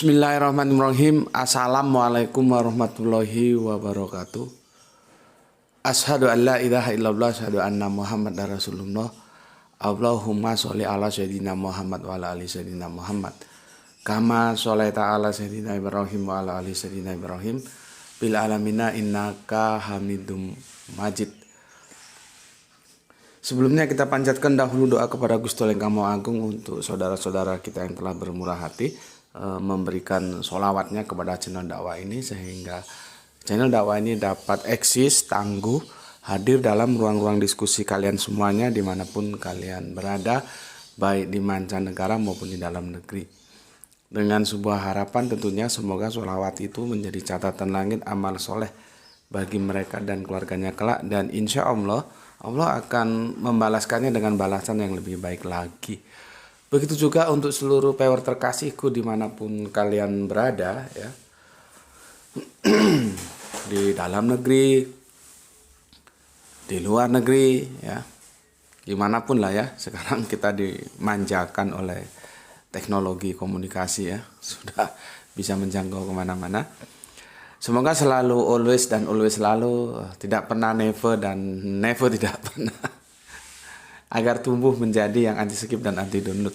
Bismillahirrahmanirrahim. Assalamualaikum warahmatullahi wabarakatuh. Asyhadu an la ilaha illallah, asyhadu anna Muhammadar Rasulullah. Allahumma sholli ala sayyidina Muhammad wa ala ali sayyidina Muhammad. Kama sholaita ala sayyidina Ibrahim wa ala ali sayyidina Ibrahim. Bil alamina innaka Hamidum Majid. Sebelumnya kita panjatkan dahulu doa kepada Gusti yang Kamo Agung untuk saudara-saudara kita yang telah bermurah hati memberikan sholawatnya kepada channel dakwah ini, sehingga channel dakwah ini dapat eksis, tangguh, hadir dalam ruang-ruang diskusi kalian semuanya dimanapun kalian berada, baik di mancanegara maupun di dalam negeri. Dengan sebuah harapan tentunya semoga sholawat itu menjadi catatan langit amal soleh bagi mereka dan keluarganya kelak, dan insya Allah Allah akan membalaskannya dengan balasan yang lebih baik lagi. Begitu juga untuk seluruh pewer terkasihku dimanapun kalian berada ya, di dalam negeri, di luar negeri ya, dimanapun lah ya. Sekarang kita dimanjakan oleh teknologi komunikasi ya, sudah bisa menjangkau kemana-mana. Semoga selalu always dan always selalu, tidak pernah never dan never tidak pernah, agar tumbuh menjadi yang anti skip dan anti download.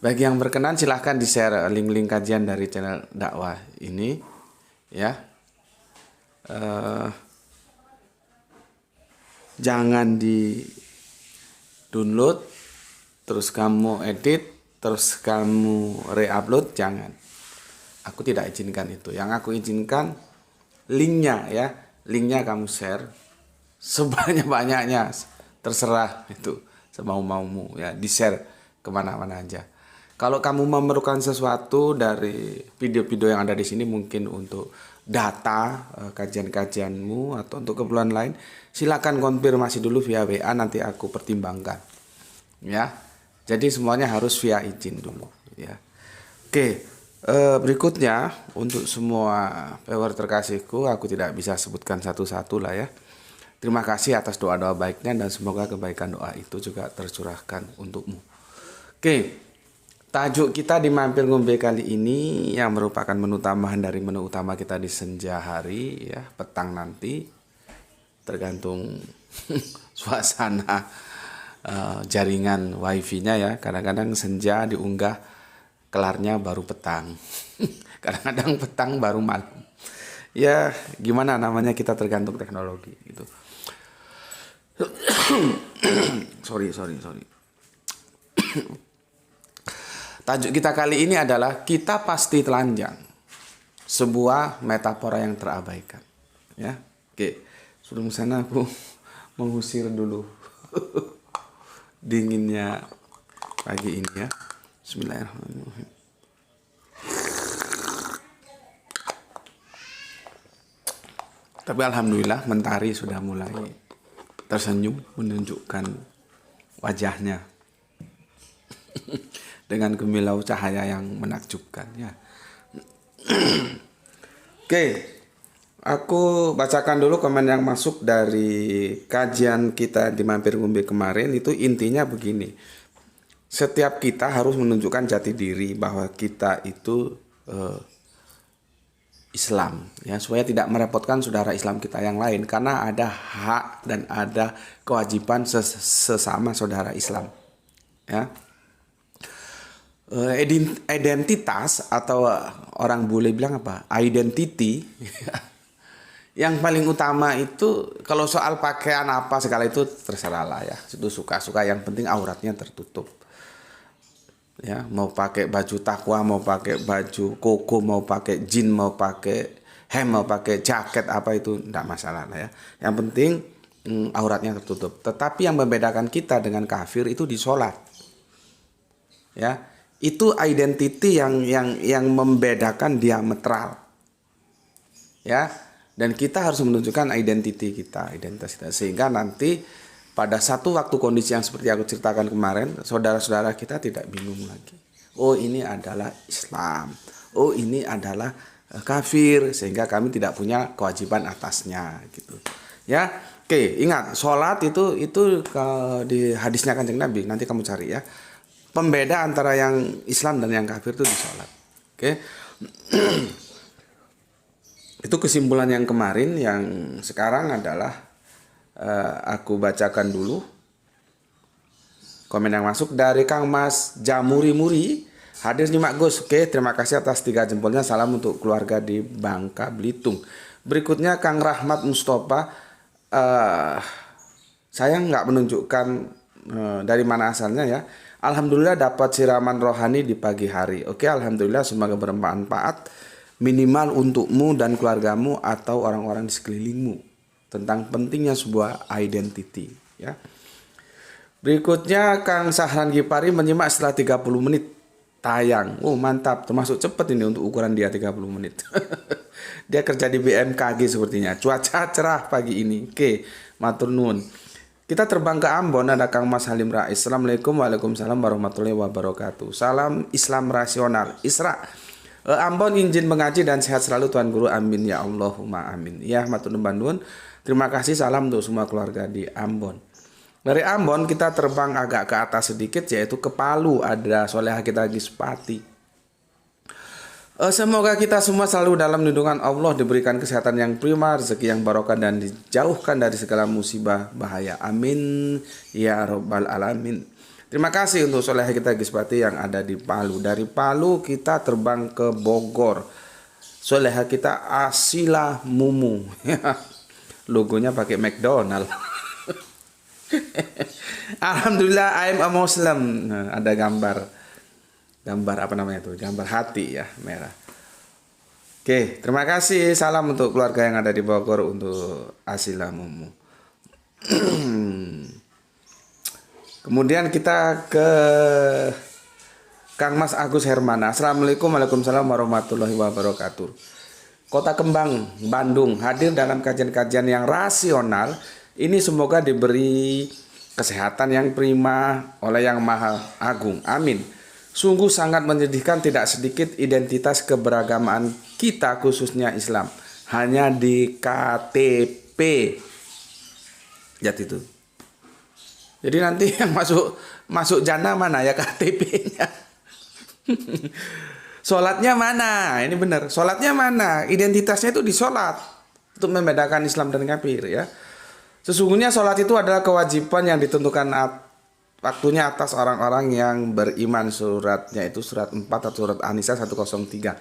Bagi yang berkenan silahkan di share link-link kajian dari channel dakwah ini ya. Jangan di download terus kamu edit terus kamu re-upload, jangan. Aku tidak izinkan itu. Yang aku izinkan linknya ya, linknya kamu share sebanyak-banyaknya, terserah itu semau-maumu ya, di share kemana-mana aja. Kalau kamu memerlukan sesuatu dari video-video yang ada di sini, mungkin untuk data kajian-kajianmu atau untuk keperluan lain, silakan konfirmasi dulu via WA, nanti aku pertimbangkan ya. Jadi semuanya harus via izin dulu ya. Oke. Berikutnya untuk semua pewer terkasihku, aku tidak bisa sebutkan satu-satu lah ya. Terima kasih atas doa-doa baiknya dan semoga kebaikan doa itu juga tercurahkan untukmu. Oke, tajuk kita di Mampir Ngombe kali ini yang merupakan menu tambahan dari menu utama kita di senja hari ya, petang nanti tergantung suasana jaringan wifi-nya ya. Kadang-kadang senja diunggah, kelarnya baru petang. Kadang-kadang petang baru malam. Ya, gimana namanya, kita tergantung teknologi gitu. sorry. Tajuk kita kali ini adalah kita pasti telanjang. Sebuah metafora yang terabaikan. Ya. Oke, sebelum sana aku mengusir dulu dinginnya pagi ini ya. Bismillahirrahmanirrahim. Tapi alhamdulillah mentari sudah mulai tersenyum menunjukkan wajahnya dengan gemilau cahaya yang menakjubkan ya. Oke, aku bacakan dulu komen yang masuk dari kajian kita di Mampir Ngombe kemarin. Itu intinya begini. Setiap kita harus menunjukkan jati diri bahwa kita itu Islam ya, supaya tidak merepotkan saudara Islam kita yang lain, karena ada hak dan ada kewajiban sesama saudara Islam ya. Identitas atau orang boleh bilang apa? Identity yang paling utama itu, kalau soal pakaian apa segala itu terserah lah ya. Itu suka-suka, yang penting auratnya tertutup. Ya, mau pakai baju takwa, mau pakai baju koko, mau pakai jin, mau pakai hem, mau pakai jaket, apa itu enggak masalah lah ya. Yang penting auratnya tertutup. Tetapi yang membedakan kita dengan kafir itu di sholat. Ya, itu identity yang membedakan diametral. Ya, dan kita harus menunjukkan identitas kita, sehingga nanti pada satu waktu kondisi yang seperti aku ceritakan kemarin, saudara-saudara kita tidak bingung lagi. Oh, ini adalah Islam. Oh, ini adalah kafir, sehingga kami tidak punya kewajiban atasnya gitu. Ya. Oke, ingat, sholat itu di hadisnya Kanjeng Nabi, nanti kamu cari ya. Pembeda antara yang Islam dan yang kafir itu di sholat. Oke. Itu kesimpulan yang kemarin. Yang sekarang adalah aku bacakan dulu komen yang masuk dari Kang Mas Jamuri Muri. Hadir nyimak Gus. Oke, terima kasih atas 3 jempolnya. Salam untuk keluarga di Bangka Belitung. Berikutnya Kang Rahmat Mustafa. Saya nggak menunjukkan dari mana asalnya ya. Alhamdulillah dapat siraman rohani di pagi hari. Oke, alhamdulillah, semoga bermanfaat minimal untukmu dan keluargamu atau orang-orang di sekelilingmu tentang pentingnya sebuah identity ya. Berikutnya Kang Sahran Gipari menyimak setelah 30 menit tayang. Oh, mantap, termasuk cepat ini untuk ukuran dia 30 menit. Dia kerja di BMKG sepertinya. Cuaca cerah pagi ini. Oke, matur nuwun. Kita terbang ke Ambon, ada Kang Mas Halim Rais. Assalamualaikum, waalaikumsalam warahmatullahi wabarakatuh. Salam Islam rasional. Isra. Ambon izin mengaji dan sehat selalu Tuan Guru. Amin ya Allahumma amin. Ya, matur nuwun. Terima kasih, salam untuk semua keluarga di Ambon. Dari Ambon kita terbang agak ke atas sedikit, yaitu ke Palu. Ada Soleha kita Gispati. Semoga kita semua selalu dalam lindungan Allah, diberikan kesehatan yang prima, rezeki yang barokah, dan dijauhkan dari segala musibah bahaya. Amin ya robbal alamin. Terima kasih untuk Soleha kita Gispati yang ada di Palu. Dari Palu kita terbang ke Bogor. Soleha kita Asila Mumu. Logonya pakai McDonald. Alhamdulillah I'm a Muslim. Nah, ada gambar apa namanya itu? Gambar hati ya, merah. Oke, terima kasih. Salam untuk keluarga yang ada di Bogor untuk Asila Mumu. Kemudian kita ke Kang Mas Agus Hermana. Assalamualaikum, waalaikumsalam warahmatullahi wabarakatuh. Kota Kembang, Bandung, hadir dalam kajian-kajian yang rasional. Ini semoga diberi kesehatan yang prima oleh Yang Maha Agung. Amin. Sungguh sangat menyedihkan tidak sedikit identitas keberagamaan kita khususnya Islam hanya di KTP. Lihat itu. Jadi nanti yang masuk jannah mana ya KTP-nya? Sholatnya mana? Ini benar. Sholatnya mana? Identitasnya itu di sholat untuk membedakan Islam dan kafir ya. Sesungguhnya sholat itu adalah kewajiban yang ditentukan waktunya atas orang-orang yang beriman. Suratnya itu surat 4 atau surat An-Nisa 103.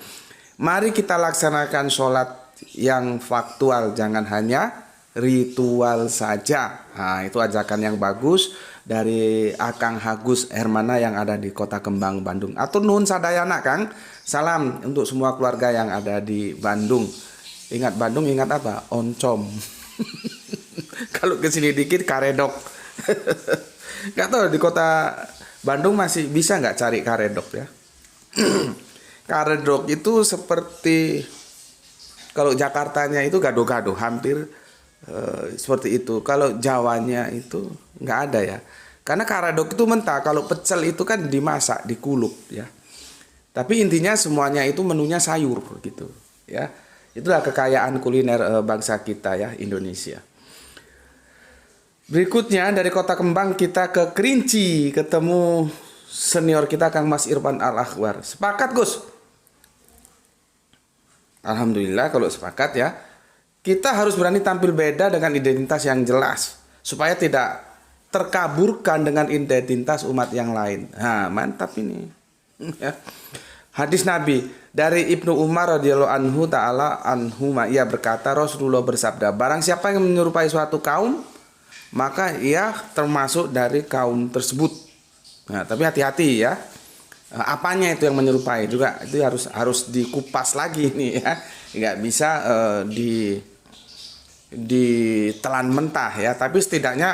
Mari kita laksanakan sholat yang faktual, jangan hanya ritual saja. Nah, itu ajakan yang bagus dari Akang Agus Hermana yang ada di Kota Kembang, Bandung. Atur nuhun sadayana Kang. Salam untuk semua keluarga yang ada di Bandung. Ingat Bandung, ingat apa? Oncom. Kalau kesini dikit karedok. Gak tahu di kota Bandung masih bisa nggak cari karedok ya. Karedok itu seperti kalau Jakartanya itu gado-gado, hampir seperti itu. Kalau Jawanya itu nggak ada ya. Karena karedok itu mentah, kalau pecel itu kan dimasak, dikulup ya. Tapi intinya semuanya itu menunya sayur gitu ya. Itulah kekayaan kuliner bangsa kita ya, Indonesia. Berikutnya dari Kota Kembang kita ke Kerinci, ketemu senior kita Kang Mas Irfan Al-Akhbar. Sepakat Gus? Alhamdulillah kalau sepakat ya. Kita harus berani tampil beda dengan identitas yang jelas supaya tidak terkaburkan dengan identitas umat yang lain. Nah, mantap ini. Hadis Nabi dari Ibnu Umar radhiyallahu anhu taala anhuma, ia berkata, Rasulullah bersabda, barang siapa yang menyerupai suatu kaum, maka ia termasuk dari kaum tersebut. Nah, tapi hati-hati ya. Apanya itu yang menyerupai juga itu harus dikupas lagi nih ya. Nggak bisa ditelan mentah ya. Tapi setidaknya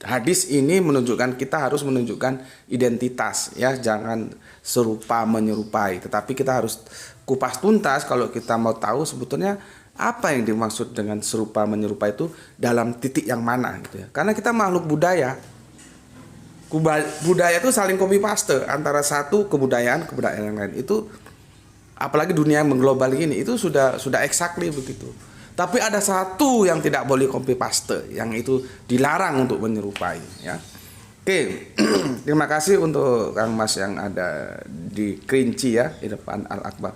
hadis ini menunjukkan kita harus menunjukkan identitas ya. Jangan serupa menyerupai. Tetapi kita harus kupas tuntas kalau kita mau tahu sebetulnya apa yang dimaksud dengan serupa menyerupai itu dalam titik yang mana gitu ya. Karena kita makhluk budaya. Budaya itu saling copy paste antara satu kebudayaan yang lain. Itu apalagi dunia yang mengglobal ini itu sudah exactly begitu. Tapi ada satu yang tidak boleh copy paste, yang itu dilarang untuk menyerupai ya. Oke. Terima kasih untuk Kang Mas yang ada di Kerinci ya, di depan Al-Akbar.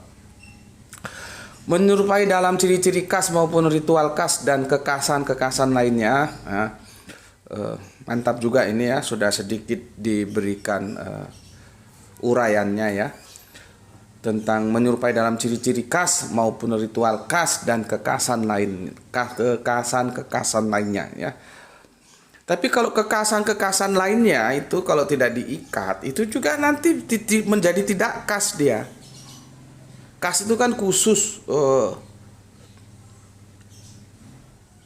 menyerupai dalam ciri-ciri khas maupun ritual khas dan kekhasan-kekhasan lainnya. Mantap juga ini ya, sudah sedikit diberikan uraiannya ya, tentang menyerupai dalam ciri-ciri khas maupun ritual khas dan kekhasan lainnya ya. Tapi kalau kekhasan lainnya itu kalau tidak diikat, itu juga nanti menjadi tidak khas dia. Khas itu kan khusus,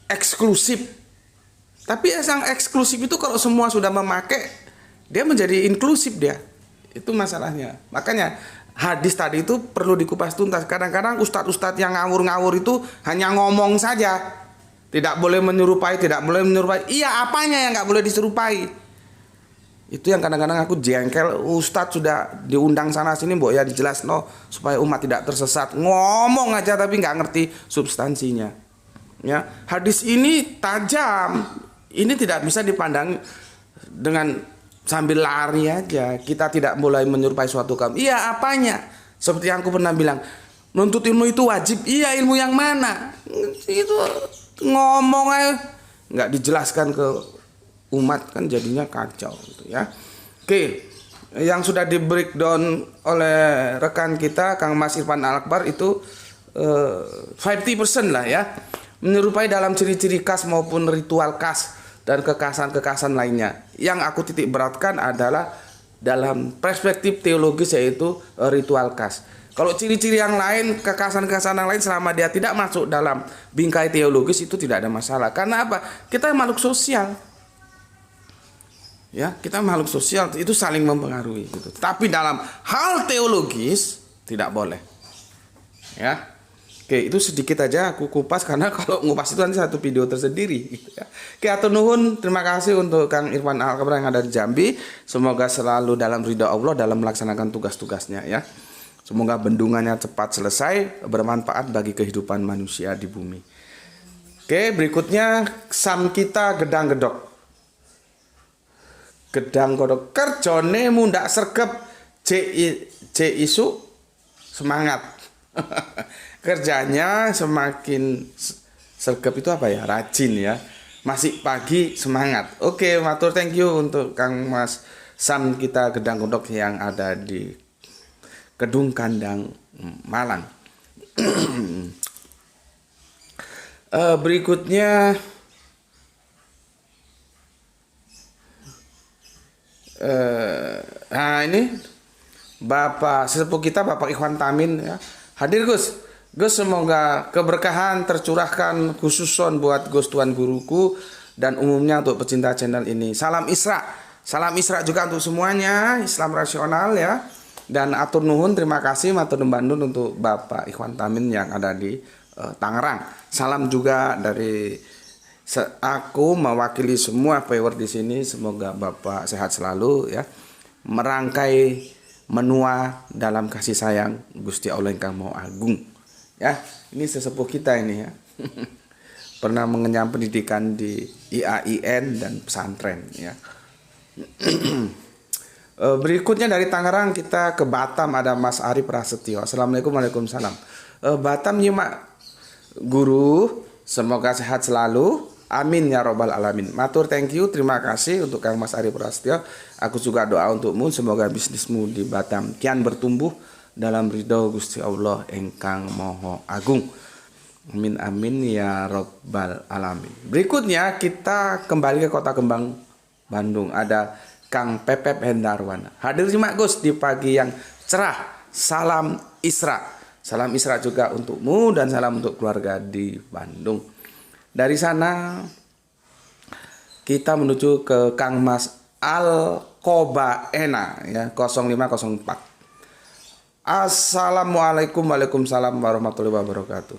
eksklusif. Tapi yang eksklusif itu kalau semua sudah memakai, dia menjadi inklusif dia. Itu masalahnya. Makanya hadis tadi itu perlu dikupas tuntas. Kadang-kadang ustadz-ustadz yang ngawur-ngawur itu hanya ngomong saja. Tidak boleh menyerupai, tidak boleh menyerupai. Iya, apanya yang nggak boleh diserupai? Itu yang kadang-kadang aku jengkel. Ustadz sudah diundang sana sini, mbok ya dijelas no, supaya umat tidak tersesat. Ngomong aja tapi nggak ngerti substansinya. Ya, hadis ini tajam. Ini tidak bisa dipandang dengan sambil lari aja. Kita tidak boleh menyerupai suatu kaum. Iya, apanya? Seperti yang aku pernah bilang, nuntut ilmu itu wajib. Iya, ilmu yang mana? Itu ngomong aja nggak dijelaskan ke umat, kan jadinya kacau gitu ya. Oke, yang sudah di breakdown oleh rekan kita Kang Mas Irfan Al-Akbar itu 50% lah ya, menyerupai dalam ciri-ciri khas maupun ritual khas dan kekhasan-kekhasan lainnya. Yang aku titik beratkan adalah dalam perspektif teologis, yaitu ritual khas. Kalau ciri-ciri yang lain, kekhasan-kekhasan yang lain, selama dia tidak masuk dalam bingkai teologis, itu tidak ada masalah. Karena apa? Kita makhluk sosial. Ya, kita makhluk sosial, itu saling mempengaruhi gitu. Tapi dalam hal teologis tidak boleh. Ya. Oke, itu sedikit aja aku kupas, karena kalau ngupas itu nanti satu video tersendiri gitu ya. Oke, atur nuhun, terima kasih untuk Kang Irfan Al-Akbar yang ada di Jambi. Semoga selalu dalam ridha Allah dalam melaksanakan tugas-tugasnya ya. Semoga bendungannya cepat selesai, bermanfaat bagi kehidupan manusia di bumi. Oke, berikutnya sam kita gedang-gedok. Gedang-gedok kerjone mundak sergep C isu semangat. Kerjanya semakin sergep itu apa ya? Rajin ya. Masih pagi semangat. Oke, matur, thank you untuk Kang Mas Sam kita gedang-gedok yang ada di Kedung Kandang Malang. Berikutnya nah ini Bapak sesepuh kita, Bapak Ikhwan Tamin ya. Hadir Gus. Gus, semoga keberkahan tercurahkan khususon buat Gus Tuan Guruku dan umumnya untuk pecinta channel ini. Salam Isra. Salam Isra juga untuk semuanya, Islam rasional ya. Dan atur nuhun, terima kasih matur numbandun untuk Bapak Ikhwan Tamin yang ada di Tangerang. Salam juga dari aku mewakili semua viewer di sini. Semoga Bapak sehat selalu ya. Merangkai menua dalam kasih sayang Gusti Allah ingkang Maha Agung. Ya, ini sesepuh kita ini ya. Pernah mengenyam pendidikan di IAIN dan pesantren ya. Berikutnya dari Tangerang kita ke Batam, ada Mas Ari Prasetyo. Assalamualaikum, waalaikumsalam. Batam nyimak guru, semoga sehat selalu. Amin ya robbal alamin. Matur, thank you, terima kasih untuk Kang Mas Ari Prasetyo. Aku juga doa untukmu, semoga bisnismu di Batam kian bertumbuh dalam ridho Gusti Allah engkang Maha Agung. Amin amin ya robbal alamin. Berikutnya kita kembali ke Kota Kembang, Bandung. Ada Kang Pepep Hendarwan. Hadir simak Gus di pagi yang cerah. Salam Isra. Salam Isra juga untukmu dan salam untuk keluarga di Bandung. Dari sana kita menuju ke Kang Mas Al-Kobaena ya, 0504. Assalamualaikum, waalaikumsalam warahmatullahi wabarakatuh.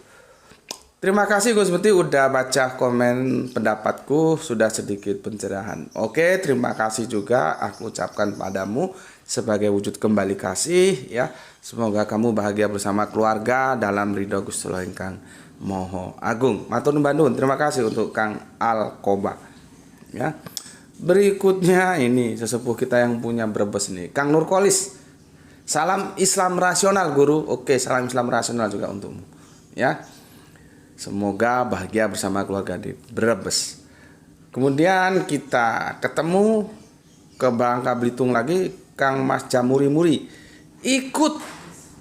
Terima kasih Gus Meti udah baca komen pendapatku, sudah sedikit pencerahan. Oke, terima kasih juga aku ucapkan padamu sebagai wujud kembali kasih ya. Semoga kamu bahagia bersama keluarga dalam ridho Gusti Allah ingkang Maha Agung. Matur nuwun, terima kasih untuk Kang Al-Koba ya. Berikutnya ini sesepuh kita yang punya Brebes nih, Kang Nurkolis. Salam Islam rasional guru. Oke, salam Islam rasional juga untukmu ya. Semoga bahagia bersama keluarga di Brebes. Kemudian kita ketemu ke Bangka Belitung lagi, Kang Mas Jamuri-muri. Ikut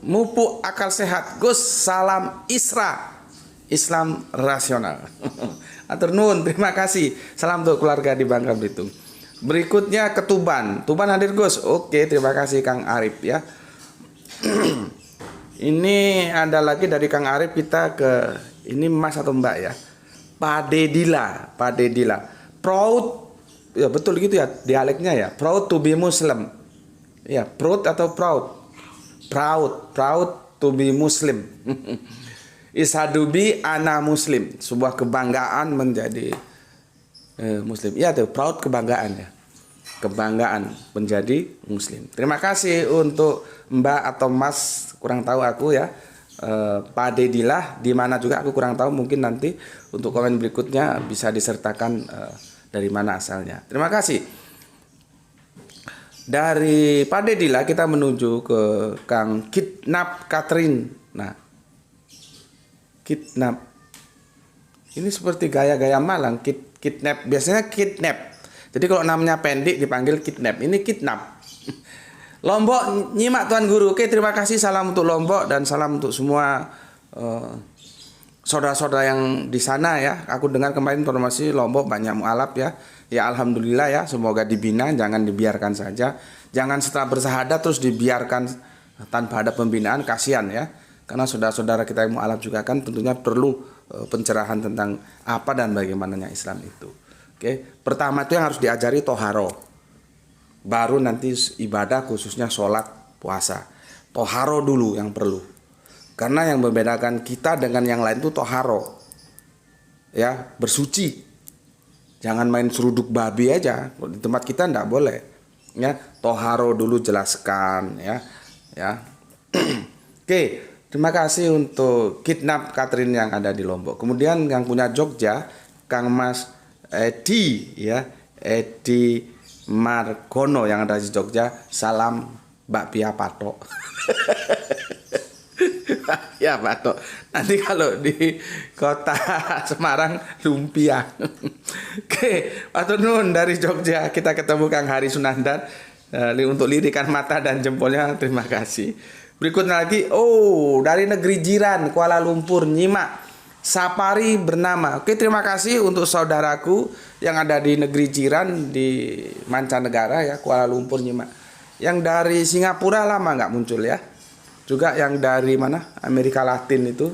mupuk akal sehat, Gus, salam Isra, Islam rasional. Atur nuhun, terima kasih. Salam untuk keluarga di Bangka Belitung. Berikutnya ke Tuban. Tuban hadir, Gus. Oke, terima kasih Kang Arif ya. Ini ada lagi dari Kang Arif, kita ke ini Mas atau Mbak ya. Padedila, Padedila. Proud, ya betul gitu ya dialeknya ya. Proud to be Muslim. Ya, proud atau proud? Proud to be Muslim. Ishadubi ana Muslim. Sebuah kebanggaan menjadi Muslim. Iya tuh, proud kebanggaan ya. Kebanggaan menjadi Muslim. Terima kasih untuk Mbak atau Mas, kurang tahu aku ya. Pak Dedilah di mana juga aku kurang tahu, mungkin nanti untuk komen berikutnya bisa disertakan dari mana asalnya. Terima kasih. Dari Pak Dedilah kita menuju ke Kang Kidnap Catherine. Nah, Kidnap ini seperti gaya-gaya Malang, kidnap biasanya kidnap. Jadi kalau namanya pendek dipanggil kidnap. Ini kidnap. Lombok nyimak Tuan Guru. Oke, terima kasih. Salam untuk Lombok dan salam untuk semua saudara-saudara yang di sana ya. Aku dengar kemarin informasi Lombok banyak mualaf ya. Ya alhamdulillah ya. Semoga dibina, jangan dibiarkan saja. Jangan setelah bersahadat terus dibiarkan tanpa ada pembinaan, kasihan ya. Karena saudara-saudara kita yang mualaf juga kan tentunya perlu pencerahan tentang apa dan bagaimananya Islam itu. Oke, pertama itu yang harus diajari toharo. Baru nanti ibadah khususnya sholat, puasa. Toharo dulu yang perlu. Karena yang membedakan kita dengan yang lain itu toharo. Ya, bersuci. Jangan main seruduk babi aja. Di tempat kita enggak boleh. Ya, toharo dulu jelaskan ya. Ya. Oke, terima kasih untuk Kidnap Catherine yang ada di Lombok. Kemudian yang punya Jogja, Kang Mas Edi ya, Edi Margono yang ada di Jogja. Salam bakpia patok. Ya patok. Nanti kalau di kota Semarang lumpia. Oke, Pak Nun dari Jogja kita ketemu Kang Hari Sunandar untuk lirikan mata dan jempolnya. Terima kasih. Berikutnya lagi, dari negeri jiran Kuala Lumpur nyimak Sapari bernama. Oke, terima kasih untuk saudaraku yang ada di negeri jiran di mancanegara ya, Kuala Lumpur nyimak. Yang dari Singapura lama nggak muncul ya. Juga yang dari mana? Amerika Latin itu.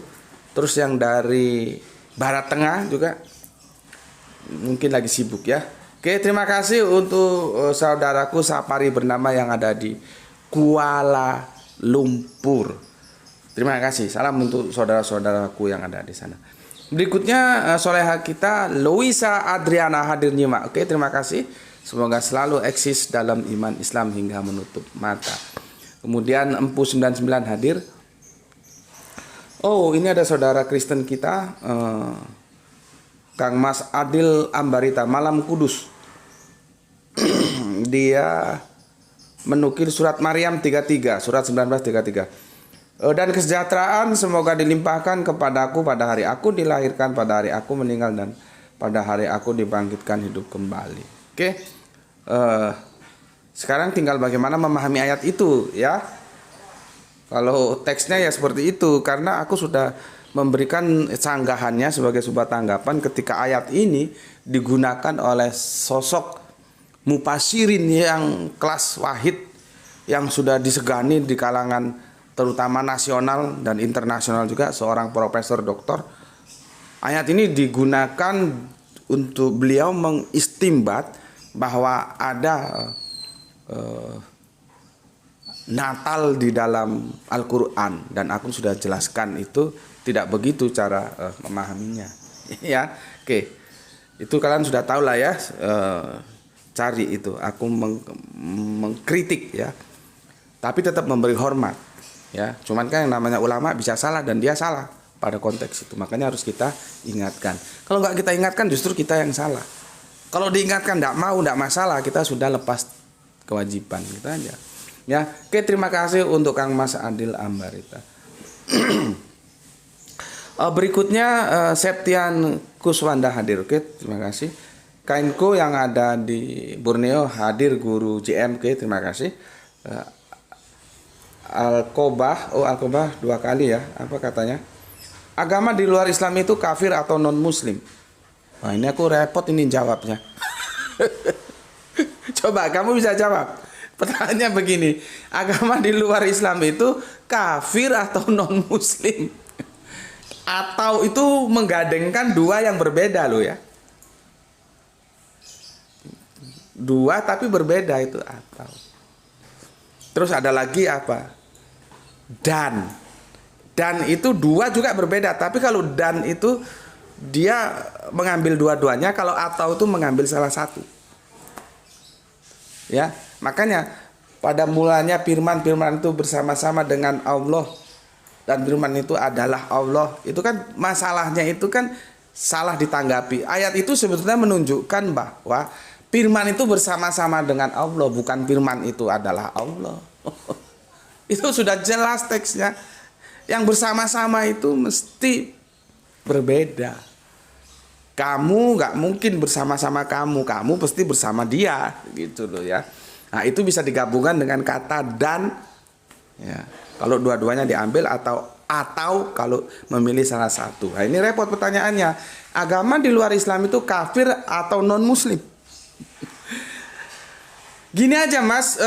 Terus yang dari Barat Tengah juga mungkin lagi sibuk ya. Oke, terima kasih untuk saudaraku Sapari bernama yang ada di Kuala Lumpur. Terima kasih. Salam untuk saudara-saudaraku yang ada di sana. Berikutnya soleha kita Luisa Adriana hadir nyimak. Oke, terima kasih. Semoga selalu eksis dalam iman Islam hingga menutup mata. Kemudian Empu 99 hadir. Ini ada saudara Kristen kita, Kang Mas Adil Ambarita, Malam Kudus. Dia menukil surat Maryam 33, surat 19:33. Dan kesejahteraan semoga dilimpahkan kepadaku pada hari aku dilahirkan, pada hari aku meninggal, dan pada hari aku dibangkitkan hidup kembali. Oke, sekarang tinggal bagaimana memahami ayat itu ya. Kalau teksnya ya seperti itu, karena aku sudah memberikan sanggahannya sebagai sebuah tanggapan ketika ayat ini digunakan oleh sosok mufasirin yang kelas wahid yang sudah disegani di kalangan terutama nasional dan internasional juga, seorang profesor doktor. Ayat ini digunakan untuk beliau mengistimbat bahwa ada Natal di dalam Al-Quran, dan aku sudah jelaskan itu tidak begitu cara memahaminya. Ya, oke, itu kalian sudah tahu lah ya. Cari itu, aku mengkritik ya, tapi tetap memberi hormat. Ya, cuman kan yang namanya ulama bisa salah dan dia salah pada konteks itu. Makanya harus kita ingatkan. Kalau nggak kita ingatkan justru kita yang salah. Kalau diingatkan nggak mau, nggak masalah, kita sudah lepas kewajiban gitu aja. Ya, oke, terima kasih untuk Kang Mas Adil Ambarita. Berikutnya Septian Kuswanda hadir. Oke, terima kasih. Kainko yang ada di Borneo hadir guru JM. Oke, terima kasih. Al-Qobah 2 kali ya. Apa katanya? Agama di luar Islam itu kafir atau non muslim? Wah, ini aku repot ini jawabnya. Coba kamu bisa jawab. Pertanyaannya begini, agama di luar Islam itu kafir atau non muslim? Atau itu menggadengkan dua yang berbeda loh ya. Dua tapi berbeda itu atau. Terus ada lagi apa? Dan itu dua juga berbeda. Tapi kalau dan itu dia mengambil dua-duanya, kalau atau itu mengambil salah satu. Ya, makanya pada mulanya firman itu bersama-sama dengan Allah dan firman itu adalah Allah. Itu kan masalahnya itu kan salah ditanggapi. Ayat itu sebetulnya menunjukkan bahwa firman itu bersama-sama dengan Allah, bukan firman itu adalah Allah. Itu sudah jelas teksnya. Yang bersama-sama itu mesti berbeda. Kamu nggak mungkin bersama-sama kamu pasti bersama dia, gitu loh ya. Nah itu bisa digabungkan dengan kata dan, ya. Kalau dua-duanya diambil atau kalau memilih salah satu. Nah ini repot pertanyaannya. Agama di luar Islam itu kafir atau non Muslim? Gini aja Mas,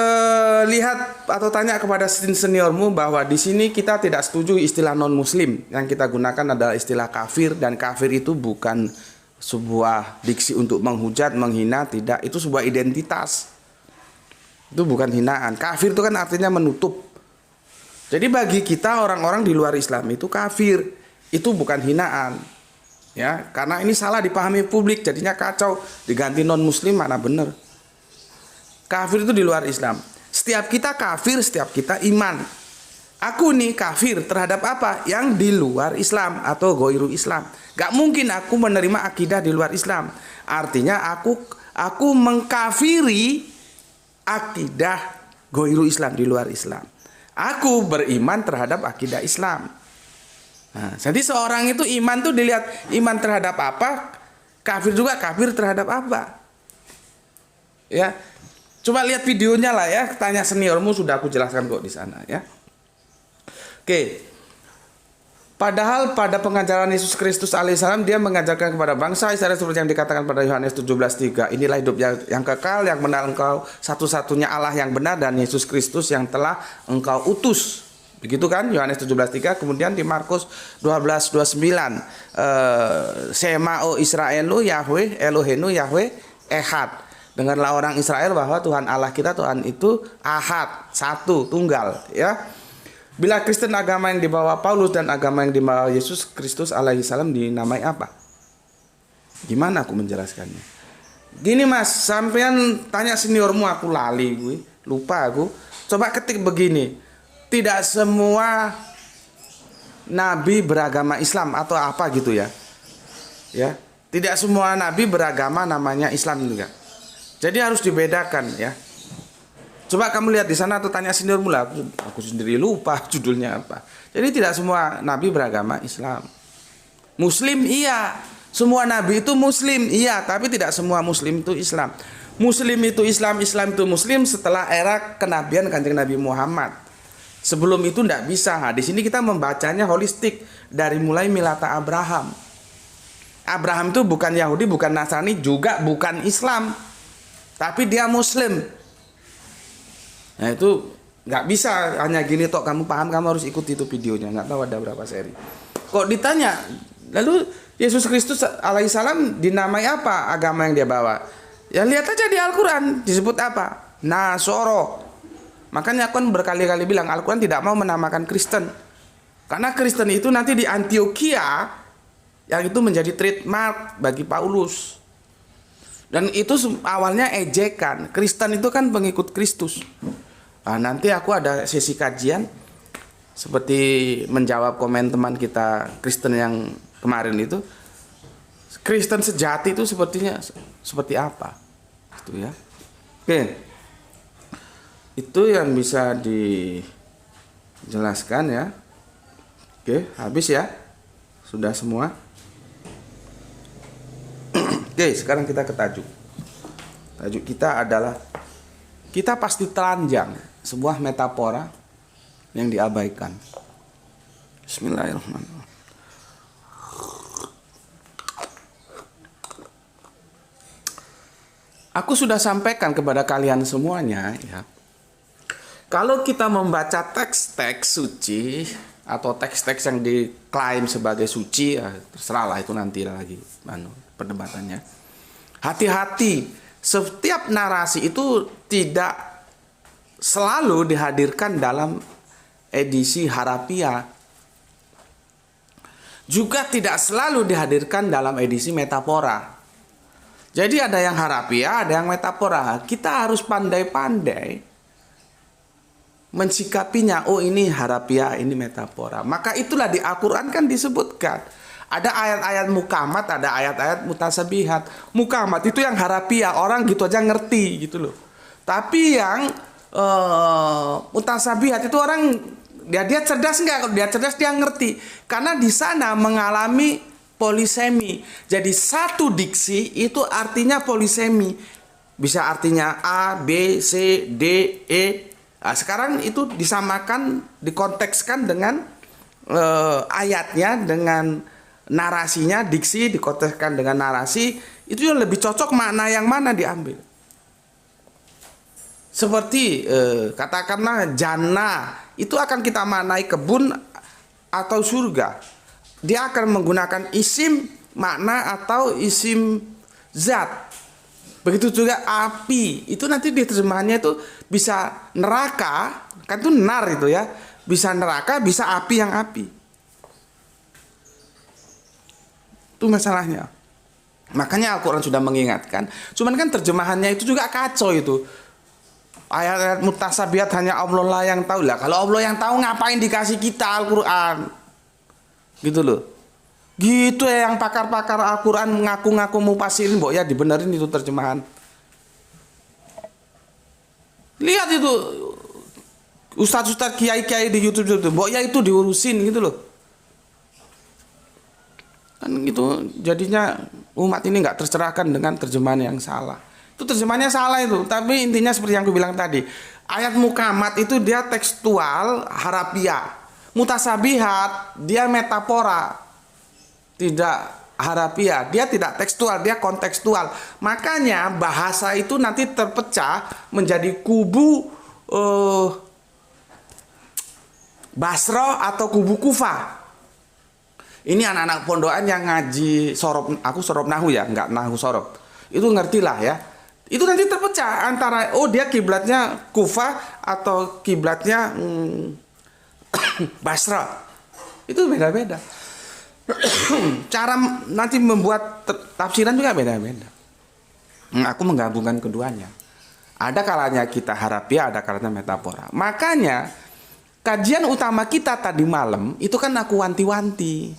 lihat atau tanya kepada seniormu bahwa di sini kita tidak setuju istilah non Muslim. Yang kita gunakan adalah istilah kafir, dan kafir itu bukan sebuah diksi untuk menghujat, menghina, tidak. Itu sebuah identitas. Itu bukan hinaan. Kafir itu kan artinya menutup. Jadi bagi kita orang-orang di luar Islam itu kafir. Itu bukan hinaan. Ya, karena ini salah dipahami publik, jadinya kacau. Diganti non Muslim mana benar. Kafir itu di luar Islam. Setiap kita kafir, setiap kita iman. Aku nih kafir terhadap apa? Yang di luar Islam atau goiru Islam. Gak mungkin aku menerima akidah di luar Islam. Artinya aku mengkafiri akidah goiru Islam di luar Islam. Aku beriman terhadap akidah Islam. Nah, jadi seorang itu iman tuh dilihat iman terhadap apa, kafir juga kafir terhadap apa. Ya, coba lihat videonya lah ya. Tanya seniormu, sudah aku jelaskan kok di sana ya. Oke. Padahal pada pengajaran Yesus Kristus alaihissalam dia mengajarkan kepada bangsa Israel seperti yang dikatakan pada Yohanes 17:3. Inilah hidup yang kekal, yang benar engkau satu-satunya Allah yang benar dan Yesus Kristus yang telah engkau utus. Begitu kan Yohanes 17:3. Kemudian di Markus 12:29, Sema o Israelu Yahweh Elohenu Yahweh Ehad. Dengarlah orang Israel bahwa Tuhan Allah kita, Tuhan itu Ahad, satu, tunggal ya. Bila Kristen agama yang dibawa Paulus dan agama yang dibawa Yesus Kristus alaihissalam dinamai apa? Gimana aku menjelaskannya? Gini Mas, sampean tanya seniormu, aku lali gue, lupa aku. Coba ketik begini. Tidak semua nabi beragama Islam atau apa gitu ya. Ya. Tidak semua nabi beragama namanya Islam juga. Jadi harus dibedakan ya. Coba kamu lihat di sana atau tanya seniormu lah. Aku sendiri lupa judulnya apa. Jadi tidak semua nabi beragama Islam. Muslim iya. Semua nabi itu muslim iya. Tapi tidak semua muslim itu Islam. Muslim itu Islam, Islam itu muslim setelah era kenabian Kanjeng Nabi Muhammad. Sebelum itu tidak bisa. Nah, di sini kita membacanya holistik. Dari mulai milata Abraham. Abraham itu bukan Yahudi, bukan Nasrani, juga bukan Islam. Tapi dia muslim. Nah itu nggak bisa hanya gini tok kamu paham, kamu harus ikuti itu videonya. Nggak tahu ada berapa seri. Kok ditanya, lalu Yesus Kristus alaihissalam dinamai apa agama yang dia bawa? Ya lihat aja di Al-Quran disebut apa? Nasoro. Makanya aku kan berkali-kali bilang Al-Quran tidak mau menamakan Kristen. Karena Kristen itu nanti di Antioquia yang itu menjadi trademark bagi Paulus. Dan itu awalnya ejekan. Kristen itu kan pengikut Kristus. Nah, nanti aku ada sesi kajian seperti menjawab komen teman kita Kristen yang kemarin itu. Kristen sejati itu sepertinya seperti apa? Itu ya. Oke. Itu yang bisa dijelaskan ya. Oke, habis ya. Sudah semua? Oke, sekarang kita ke tajuk. Tajuk kita adalah kita pasti telanjang, sebuah metafora yang diabaikan. Bismillahirrahmanirrahim. Aku sudah sampaikan kepada kalian semuanya, ya. Kalau kita membaca teks-teks suci atau teks-teks yang diklaim sebagai suci, ya, terserah lah, itu nanti lagi perdebatannya. Hati-hati, setiap narasi itu tidak selalu dihadirkan dalam edisi harafiah. Juga tidak selalu dihadirkan dalam edisi metafora. Jadi ada yang harafiah, ada yang metafora. Kita harus pandai-pandai mensikapinya. Oh, ini harafiah, ini metafora. Maka itulah di Al-Quran kan disebutkan. Ada ayat-ayat mukamat, ada ayat-ayat mutasabihat. Mukamat itu yang harafiah, orang gitu aja ngerti gitu loh. Tapi yang mutasabihat itu orang dia cerdas nggak? Kalau dia cerdas dia ngerti. Karena di sana mengalami polisemi. Jadi satu diksi itu artinya polisemi. Bisa artinya A, B, C, D, E. Nah, sekarang itu disamakan, dikontekskan dengan ayatnya, dengan narasinya, diksi dikontekskan dengan narasi. Itu yang lebih cocok, makna yang mana diambil. Seperti katakanlah jannah, itu akan kita maknai kebun atau surga. Dia akan menggunakan isim makna atau isim zat. Begitu juga api, itu nanti diterjemahannya itu bisa neraka, kan itu nar itu ya. Bisa neraka, bisa api yang api. Itu masalahnya. Makanya Al-Quran sudah mengingatkan. Cuman kan terjemahannya itu juga kacau itu. Ayat-ayat mutasabihat hanya Allah lah yang tahu lah. Kalau Allah yang tahu ngapain dikasih kita Al-Quran? Gitu loh. Gitu ya yang pakar-pakar Al-Quran mengaku-ngaku mufasirin, mbok ya dibenerin itu terjemahan. Lihat itu ustaz-ustaz kiai-kiai di YouTube itu, mbok ya itu diurusin gitu loh. Kan gitu jadinya umat ini nggak tercerahkan dengan terjemahan yang salah. Itu terjemahannya salah itu, tapi intinya seperti yang aku bilang tadi. Ayat mukamat itu dia tekstual harafiah. Mutasabihat dia metafora, tidak harafiah, dia tidak tekstual, dia kontekstual. Makanya bahasa itu nanti terpecah menjadi kubu Basra atau kubu Kufah. Ini anak-anak pondokan yang ngaji sorob, aku sorob nahu ya, nggak nahu sorob. Itu ngertilah ya. Itu nanti terpecah antara dia kiblatnya Kufah atau kiblatnya Basra. Itu beda-beda. Cara nanti membuat tafsiran juga beda-beda. Aku menggabungkan keduanya. Ada kalanya kita harafiah, ada kalanya metafora. Makanya kajian utama kita tadi malam itu kan aku wanti-wanti.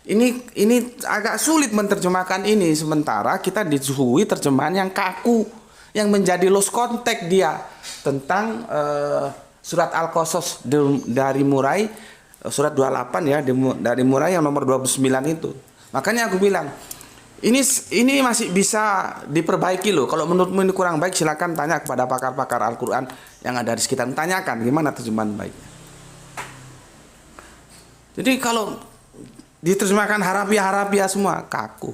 Ini agak sulit menerjemahkan ini, sementara kita disuguhi terjemahan yang kaku, yang menjadi lost context dia tentang surat Al-Qasas dari Murai, surat 28 ya, dari Murai yang nomor 29 itu. Makanya aku bilang ini masih bisa diperbaiki loh. Kalau menurutmu ini kurang baik, silakan tanya kepada pakar-pakar Al-Quran yang ada di sekitar, tanyakan gimana terjemahan baiknya. Jadi kalau diterjemahkan harafiah semua kaku,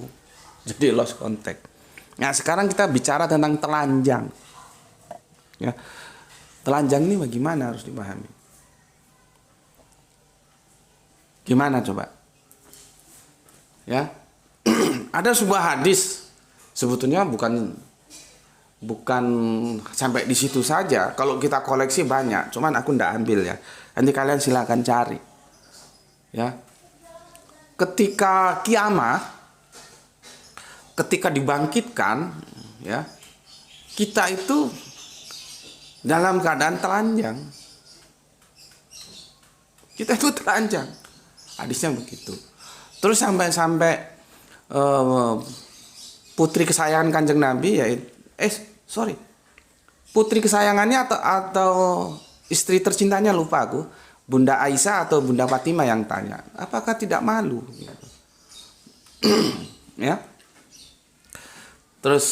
jadi lost context. Nah sekarang kita bicara tentang telanjang ya. Telanjang ini bagaimana harus dipahami? Gimana coba? Ya, ada sebuah hadis, sebetulnya bukan sampai di situ saja. Kalau kita koleksi banyak, cuman aku ndak ambil ya. Nanti kalian silakan cari. Ya, ketika kiamat, ketika dibangkitkan, ya, kita itu dalam keadaan telanjang. Kita itu telanjang. Hadisnya begitu. Terus sampai putri kesayangan Kanjeng Nabi ya, putri kesayangannya atau istri tercintanya lupa aku, Bunda Aisyah atau Bunda Fatimah yang tanya, apakah tidak malu? Ya. Terus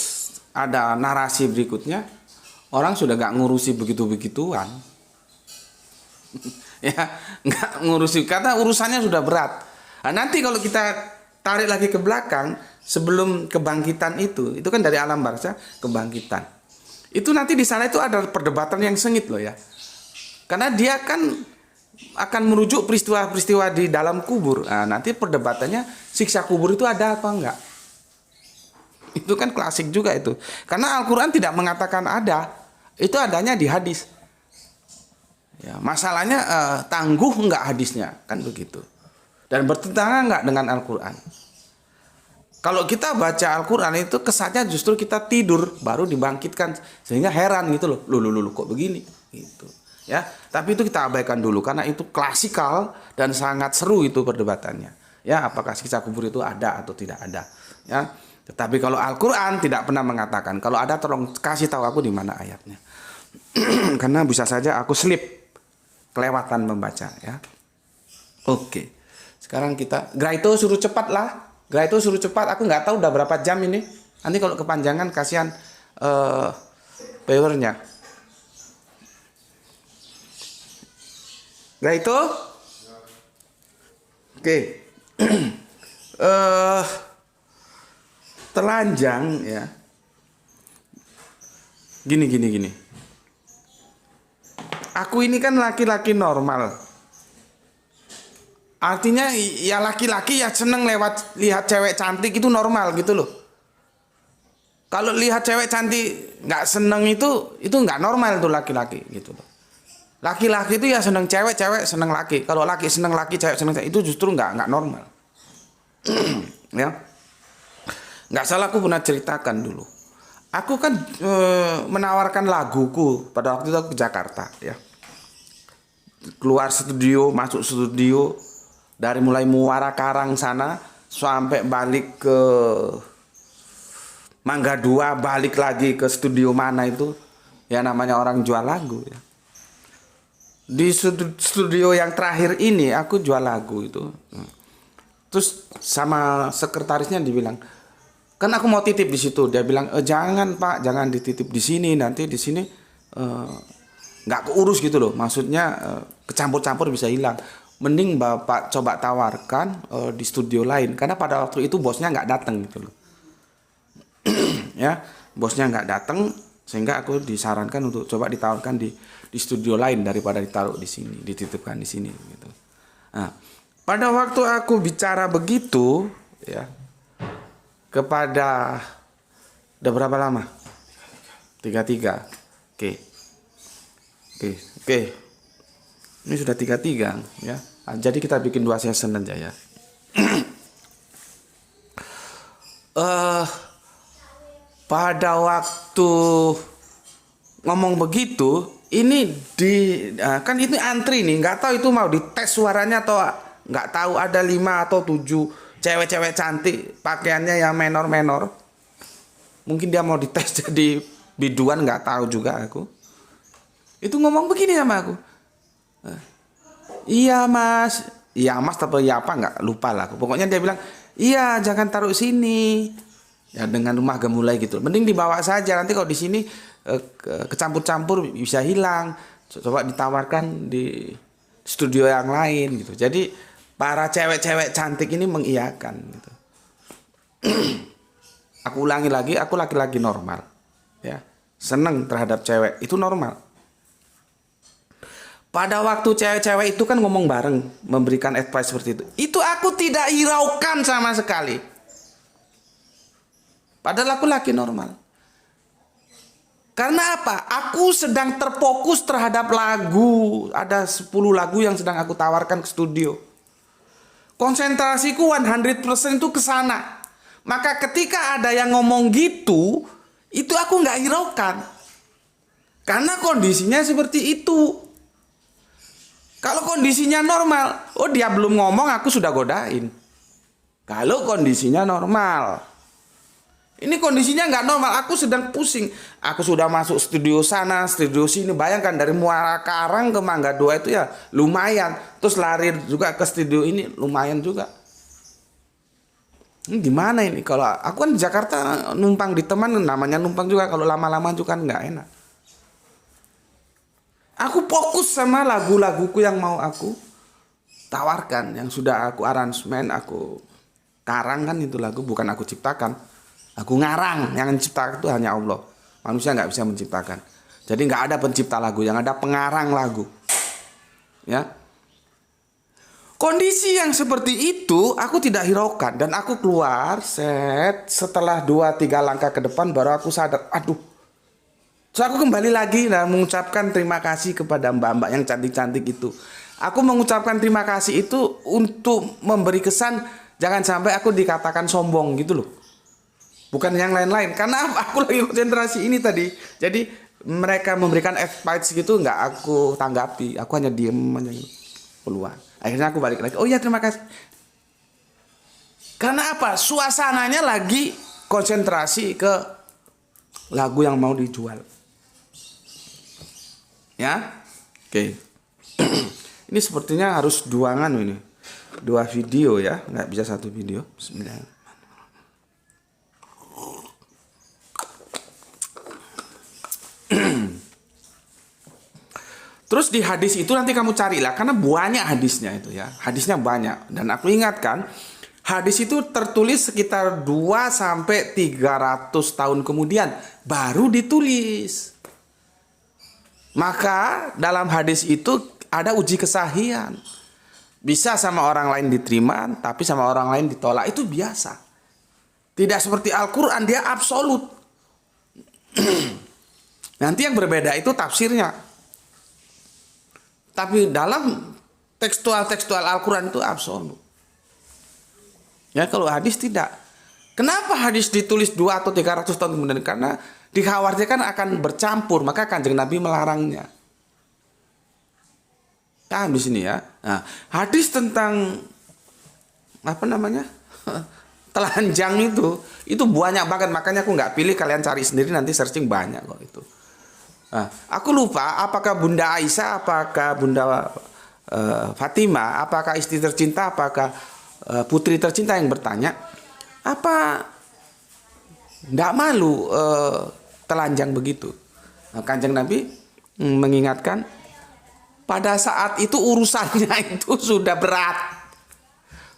ada narasi berikutnya, orang sudah gak ngurusi begitu-begituan. Ya, nggak ngurusi, karena urusannya sudah berat. Nah, nanti kalau kita tarik lagi ke belakang, sebelum kebangkitan itu kan dari alam barzah kebangkitan. Itu nanti di sana itu ada perdebatan yang sengit loh ya. Karena dia kan akan merujuk peristiwa-peristiwa di dalam kubur. Nah, nanti perdebatannya siksa kubur itu ada apa enggak? Itu kan klasik juga itu. Karena Al-Quran tidak mengatakan ada. Itu adanya di hadis. Ya, masalahnya tangguh enggak hadisnya, kan begitu. Dan bertentangan enggak dengan Al-Quran. Kalau kita baca Al-Quran itu kesannya justru kita tidur baru dibangkitkan, sehingga heran gitu loh. Loh, kok begini? Gitu. Ya, tapi itu kita abaikan dulu karena itu klasikal dan sangat seru itu perdebatannya. Ya, apakah siksa kubur itu ada atau tidak ada? Ya, tetapi kalau Al-Quran tidak pernah mengatakan. Kalau ada tolong kasih tahu aku di mana ayatnya. Karena bisa saja aku kelewatan membaca ya. Oke. Sekarang kita Graito suruh cepat lah. Graito suruh cepat. Aku nggak tahu udah berapa jam ini. Nanti kalau kepanjangan kasihan viewernya. Graito. Oke. Telanjang ya. Gini. Aku ini kan laki-laki normal. Artinya ya laki-laki ya seneng lihat cewek cantik itu normal gitu loh. Kalau lihat cewek cantik nggak seneng itu nggak normal tuh laki-laki gitu loh. Laki-laki itu ya seneng cewek, cewek seneng laki. Kalau laki seneng laki, cewek seneng cewek, itu justru nggak normal. Ya. Nggak salah aku pernah ceritakan dulu. Aku kan menawarkan laguku pada waktu itu aku ke Jakarta ya. Keluar studio, masuk studio, dari mulai Muara Karang sana sampai balik ke Mangga 2, balik lagi ke studio mana itu ya, namanya orang jual lagu ya. Di studio yang terakhir ini aku jual lagu itu. Terus sama sekretarisnya dibilang, kan aku mau titip di situ. Dia bilang, jangan Pak, jangan dititip di sini, nanti di sini nggak keurus gitu loh. Maksudnya kecampur-campur bisa hilang. Mending Bapak coba tawarkan di studio lain, karena pada waktu itu bosnya nggak datang gitu loh. Ya, bosnya nggak datang, sehingga aku disarankan untuk coba ditawarkan di studio lain daripada ditaruh di sini, dititipkan di sini gitu. Nah, pada waktu aku bicara begitu ya kepada, udah berapa lama? 33. Oke. Ini sudah 33 ya. Nah, jadi kita bikin 2 season aja ya. Pada waktu ngomong begitu, ini kan ini antri nih, nggak tahu itu mau dites suaranya atau nggak tahu, ada 5 atau 7 cewek-cewek cantik pakaiannya yang menor-menor. Mungkin dia mau dites jadi biduan, nggak tahu juga aku. Itu ngomong begini sama aku. Iya mas tapi ya apa nggak lupa lah aku. Pokoknya dia bilang, iya jangan taruh sini. Ya dengan rumah gemulai gitu. Mending dibawa saja, nanti kalau di sini kecampur-campur bisa hilang. Coba ditawarkan di studio yang lain gitu. Jadi para cewek-cewek cantik ini mengiyakan gitu. Aku ulangi lagi, aku laki-laki normal ya. Seneng terhadap cewek, itu normal. Pada waktu cewek-cewek itu kan ngomong bareng, memberikan advice seperti itu. Itu aku tidak hiraukan sama sekali. Padahal aku laki normal. Karena apa? Aku sedang terfokus terhadap lagu. Ada 10 lagu yang sedang aku tawarkan ke studio. Konsentrasiku 100% itu ke sana. Maka ketika ada yang ngomong gitu, itu aku nggak hiraukan. Karena kondisinya seperti itu. Kalau kondisinya normal, oh dia belum ngomong aku sudah godain. Kalau kondisinya normal. Ini kondisinya nggak normal. Aku sedang pusing. Aku sudah masuk studio sana, studio sini. Bayangkan dari Muara Karang ke Mangga 2 itu ya lumayan. Terus lari juga ke studio ini lumayan juga. Ini gimana ini? Kalau aku kan di Jakarta numpang di teman, namanya numpang juga. Kalau lama-lama juga kan nggak enak. Aku fokus sama lagu-laguku yang mau aku tawarkan, yang sudah aku aransemen, aku karang kan itu lagu, bukan aku ciptakan. Aku ngarang, yang menciptakan itu hanya Allah. Manusia nggak bisa menciptakan. Jadi nggak ada pencipta lagu, yang ada pengarang lagu. Ya, kondisi yang seperti itu aku tidak hiraukan dan aku keluar setelah 2-3 langkah ke depan baru aku sadar, aduh. Terus aku kembali lagi dan mengucapkan terima kasih kepada mbak-mbak yang cantik-cantik itu. Aku mengucapkan terima kasih itu untuk memberi kesan jangan sampai aku dikatakan sombong gitu loh. Bukan yang lain-lain. Karena aku lagi konsentrasi ini tadi. Jadi mereka memberikan advice gitu nggak aku tanggapi. Aku hanya diem aja gitu. Keluar. Akhirnya aku balik lagi. Oh iya terima kasih. Karena apa? Suasananya lagi konsentrasi ke lagu yang mau dijual. Ya. Oke. Ini sepertinya harus dua ini. 2 video ya. Nggak bisa 1 video. Bismillah. Terus di hadis itu nanti kamu carilah karena banyak hadisnya itu ya. Hadisnya banyak dan aku ingatkan hadis itu tertulis sekitar 2 sampai 300 tahun kemudian baru ditulis. Maka dalam hadis itu ada uji kesahihan. Bisa sama orang lain diterima, tapi sama orang lain ditolak, itu biasa. Tidak seperti Al-Qur'an, dia absolut. Nanti yang berbeda itu tafsirnya. Tapi dalam tekstual Al-Quran itu absolut. Ya kalau hadis tidak. Kenapa hadis ditulis 2 atau 300 tahun kemudian? Karena dikhawatirkan akan bercampur. Maka Kanjeng Nabi melarangnya. Nah di sini ya. Nah, hadis tentang apa namanya? Telanjang itu banyak banget. Makanya aku nggak pilih, kalian cari sendiri nanti searching banyak kok itu. Nah, aku lupa apakah Bunda Aisyah, apakah Bunda Fatimah, apakah istri tercinta, apakah putri tercinta yang bertanya, apa tidak malu telanjang begitu? Nah, Kanjeng Nabi mengingatkan, pada saat itu urusannya itu sudah berat,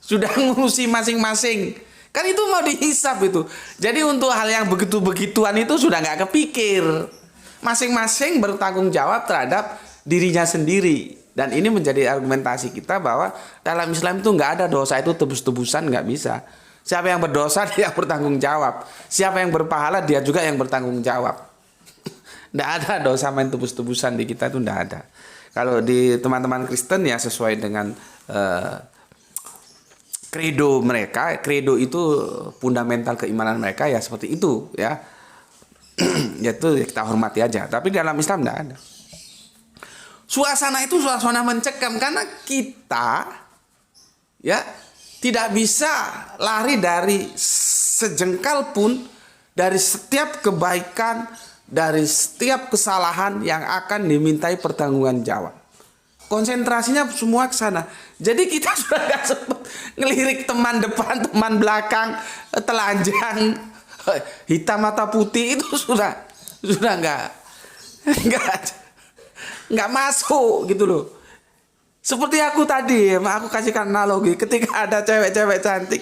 sudah ngurusi masing-masing. Kan itu mau dihisap itu. Jadi untuk hal yang begitu-begituan itu sudah nggak kepikir. Masing-masing bertanggung jawab terhadap dirinya sendiri. Dan ini menjadi argumentasi kita bahwa dalam Islam itu nggak ada dosa itu tebus-tebusan, nggak bisa. Siapa yang berdosa dia bertanggung jawab. Siapa yang berpahala dia juga yang bertanggung jawab. Nggak ada dosa main tebus-tebusan di kita itu nggak ada. Kalau di teman-teman Kristen ya sesuai dengan kredo mereka. Kredo itu fundamental keimanan mereka ya seperti itu ya. Yaitu kita hormati aja. Tapi dalam Islam tidak ada. Suasana itu suasana mencekam karena kita ya tidak bisa lari dari sejengkal pun dari setiap kebaikan, dari setiap kesalahan yang akan dimintai pertanggungan jawab. Konsentrasinya semua ke sana. Jadi kita sudah gak sempat ngelirik teman depan, teman belakang, telanjang, hitam atau putih itu sudah nggak masuk gitu loh. Seperti aku tadi, aku kasihkan analogi, ketika ada cewek-cewek cantik,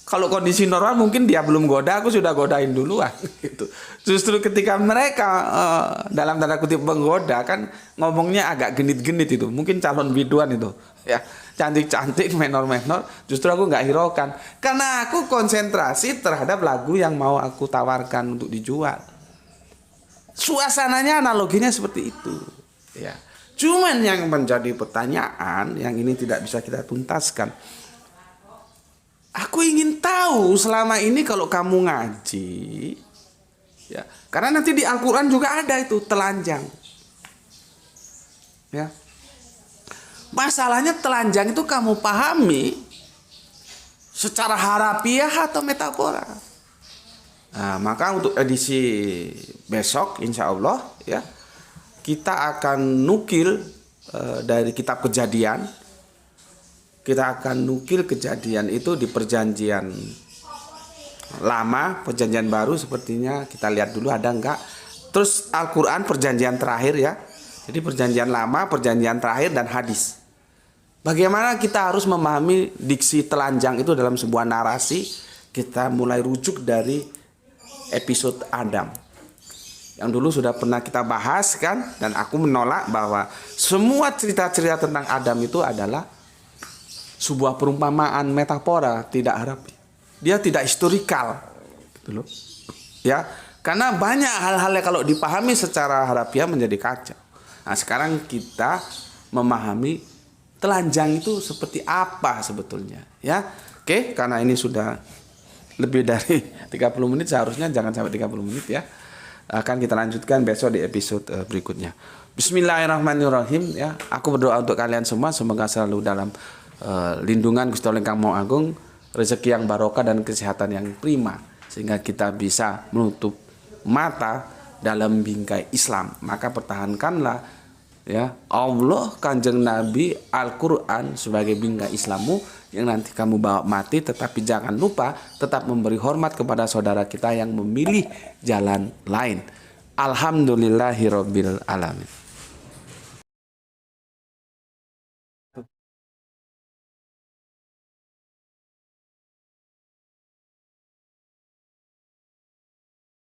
kalau kondisi normal mungkin dia belum goda, aku sudah godain duluan gitu. Justru ketika mereka dalam tanda kutip menggoda kan ngomongnya agak genit-genit itu, mungkin calon biduan itu ya, cantik-cantik, menor-menor, justru aku nggak hiraukan karena aku konsentrasi terhadap lagu yang mau aku tawarkan untuk dijual. Suasananya analoginya seperti itu ya. Cuman yang menjadi pertanyaan yang ini tidak bisa kita tuntaskan, aku ingin tahu selama ini kalau kamu ngaji ya, karena nanti di Al-Quran juga ada itu telanjang ya. Masalahnya telanjang itu kamu pahami secara harafiah atau metafora. Nah, maka untuk edisi besok insya Allah ya kita akan nukil dari kitab Kejadian. Kita akan nukil kejadian itu di perjanjian lama, perjanjian baru sepertinya kita lihat dulu ada enggak. Terus Al-Quran perjanjian terakhir ya. Jadi perjanjian lama, perjanjian terakhir dan hadis. Bagaimana kita harus memahami diksi telanjang itu dalam sebuah narasi. Kita mulai rujuk dari episode Adam. Yang dulu sudah pernah kita bahas kan. Dan aku menolak bahwa semua cerita-cerita tentang Adam itu adalah sebuah perumpamaan metafora, tidak harafi. Dia tidak historikal, gitu loh. Ya, karena banyak hal-hal yang kalau dipahami secara harafiah menjadi kacau. Nah, sekarang kita memahami telanjang itu seperti apa sebetulnya, ya. Oke, karena ini sudah lebih dari 30 menit, seharusnya jangan sampai 30 menit ya. Akan kita lanjutkan besok di episode berikutnya. Bismillahirrahmanirrahim ya. Aku berdoa untuk kalian semua semoga selalu dalam lindungan Gusti Allah Ingkang Maha Agung, rezeki yang barokah dan kesehatan yang prima sehingga kita bisa menutup mata dalam bingkai Islam. Maka pertahankanlah ya Allah, Kanjeng Nabi, Al-Qur'an sebagai bingkai Islammu yang nanti kamu bawa mati. Tetapi jangan lupa tetap memberi hormat kepada saudara kita yang memilih jalan lain. Alhamdulillahirabbil alamin.